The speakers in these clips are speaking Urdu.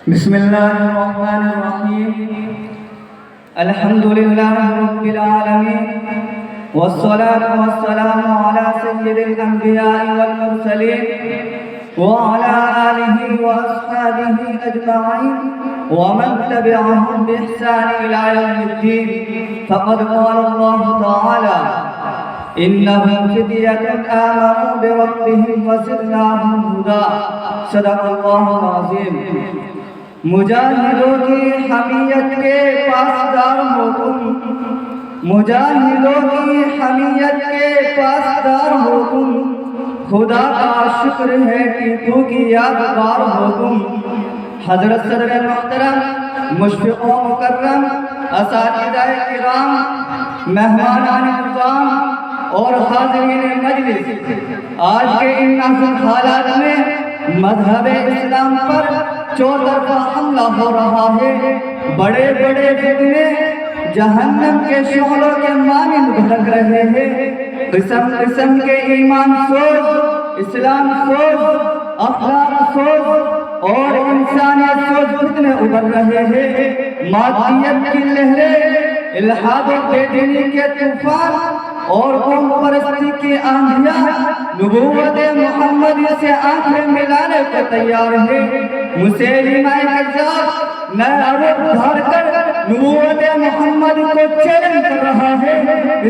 بسم الله الرحمن الرحيم. الحمد لله رب العالمين، والصلاة والسلام على سيد الأنبياء والمرسلين وعلى آله وأصحابه أجمعين ومن تبعهم بإحسان إلى يوم الدين. فقد قال الله تعالى: إنهم فتية آمنوا بربهم وزدناهم هدى. صدق اللہ العظیم. مجاہدوں کی حمیت کے پاسدار ہو تم، مجاہدوں کی حمیت کے پاسدار ہو تم، خدا کا شکر ہے ٹیپو کی یادگار ہو تم. حضرت صدر محترم، مشفق و مکرم، اساتذہ کرام، مہمانان کرام اور حاضرین مجلس، آج کے ان نازک حالات میں مذہب اسلام پر چوطرفہ حملہ ہو رہا ہے. بڑے بڑے فتنے جہنم کے شعلوں کے مانند بھڑک رہے ہیں. قسم قسم کے ایمان سوز، اسلام سوز، اخلاق سوز اور انسانیت سوز فتنے ابھر رہے ہیں. مادیت کی لہریں، الحاد و بے دینی کے طوفان اور قوم پرستی کی آندھیاں نبوت محمد سے آنکھیں ملانے کو تیار ہے. مسیلمہ کذاب نیا روپ دھار کر نبوت محمد کو چیلنج کر رہا ہے.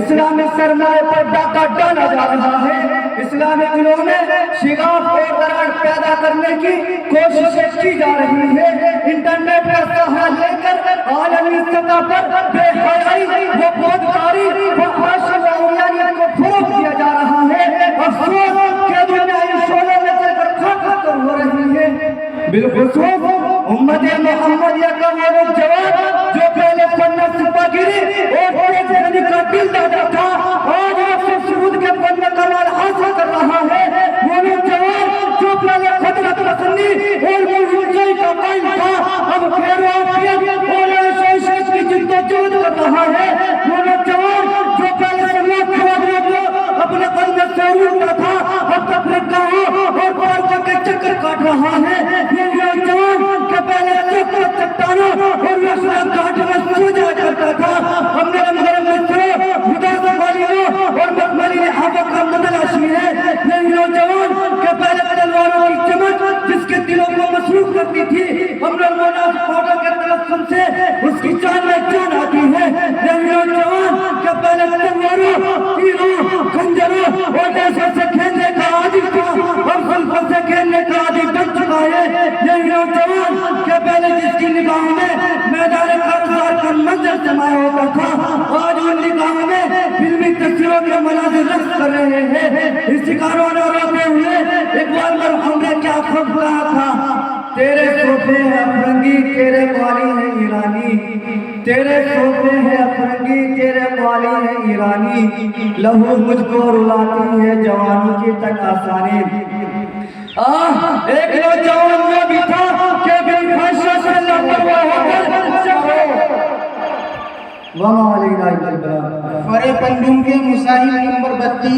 اسلامی سرمایہ پر ڈاکہ ڈالا جا رہا ہے. اسلامی دلوں میں شغاف اور دراڑ پیدا کرنے کی کوششیں کی جا رہی ہے. انٹرنیٹ کا سہارا لے کر عالمی سطح پر بے حیائی و بدکاری و عاشقانیت کو فروغ دیا جا رہا ہے. افسوس کہ دنیا ان شعلوں میں چل کر خاک ہو رہی ہے. بالخصوص امت محمدیہ کا وہ نوجوان جو پہلے فن سپاہ گیری اور تیز رنی کا دل دادا تھا، آج آپ سعود کے فن کمال حاصل کر رہا ہے. وہ نوجوان جو پہلے خطرت پسندی اور ملوچائی کا قائم تھا، اب خیر و عافیت اور عیش و عشرت کی جدوجہد کر رہا ہے. وہ نوجوان جو پہلے سماعت خواتین کو اپنے قدم سے اڑتا تھا، اب تفریقوں اور پارکوں کے چکر کاٹ رہا ہے. یہ نوجوان کے پہلے چٹانوں اور رسنا گھاٹ میں سو جایا کرتا تھا، ہم نے رمضان مصروں مدازہ والیوں اور مقبلی لحاظہ کا متلاشی ہے. یہ نوجوان کے پہلے تلواروں کی چمک جس کے دلوں کو مسروق کرتی تھی، ہم نے رمضان فوٹو کے تلسم سے اس کی جان میں جان آتی ہے. یہ نوجوان کے پہلے تلواروں، تیروں، خنجروں اور نیزوں سے کھیلنے کا عادی تھا، اب زلفوں سے کھیلنے کا عادی بن چکا ہے. یہ نوجوان کے پہلے جس کی نگاہوں میں میدان کارزار کا منظر سمایا ہوتا تھا، آج ان نگاہوں میں فلمی تصویروں کے مناظر رقص کر رہے ہیں. اس شکاروں نے روتے ہوئے اقبال مرحوم نے کیا خوب کہا تھا: تیرے صوفے ہیں افرنگی، تیرے والی ہیں ایرانی. تیرے صوفے ہیں افرنگی، تیرے والی ہیں ایرانی. لہو مجھ کو رلاتی ہے جوانی کی تک آسانی. ایک نوجوان وہ بھی تھا کہ بھی خواہشوں سے لاپرواہ ہو کر چاہو وما علینا الا البلاغ. فرے پنڈم کے مساہم نمبر 32